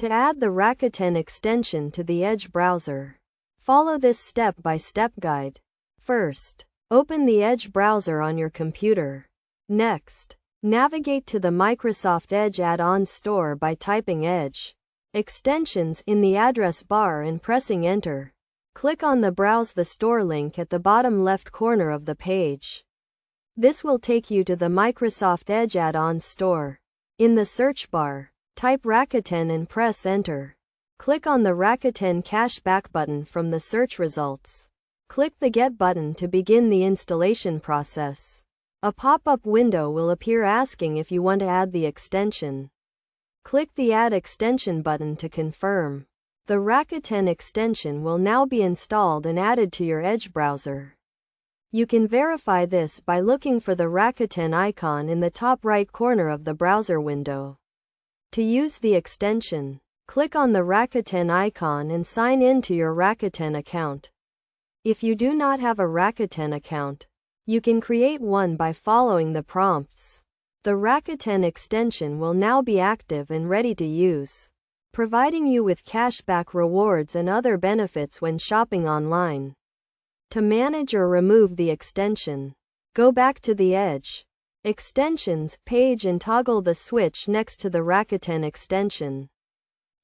To add the Rakuten extension to the Edge browser, follow this step-by-step guide. First, open the Edge browser on your computer. Next, navigate to the Microsoft Edge add-ons store by typing Edge extensions in the address bar and pressing Enter. Click on the Browse the Store link at the bottom left corner of the page. This will take you to the Microsoft Edge add-ons store. In the search bar, type Rakuten and press Enter. Click on the Rakuten Cashback button from the search results. Click the Get button to begin the installation process. A pop-up window will appear asking if you want to add the extension. Click the Add Extension button to confirm. The Rakuten extension will now be installed and added to your Edge browser. You can verify this by looking for the Rakuten icon in the top right corner of the browser window. To use the extension, click on the Rakuten icon and sign in to your Rakuten account. If you do not have a Rakuten account, you can create one by following the prompts. The Rakuten extension will now be active and ready to use, providing you with cashback rewards and other benefits when shopping online. To manage or remove the extension, go back to the Edge Extensions page and toggle the switch next to the Rakuten extension.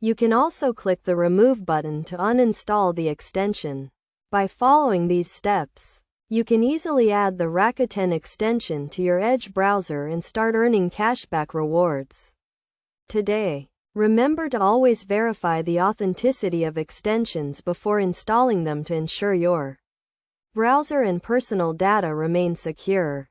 You can also click the Remove button to uninstall the extension. By following these steps, you can easily add the Rakuten extension to your Edge browser and start earning cashback rewards. Today, remember to always verify the authenticity of extensions before installing them to ensure your browser and personal data remain secure.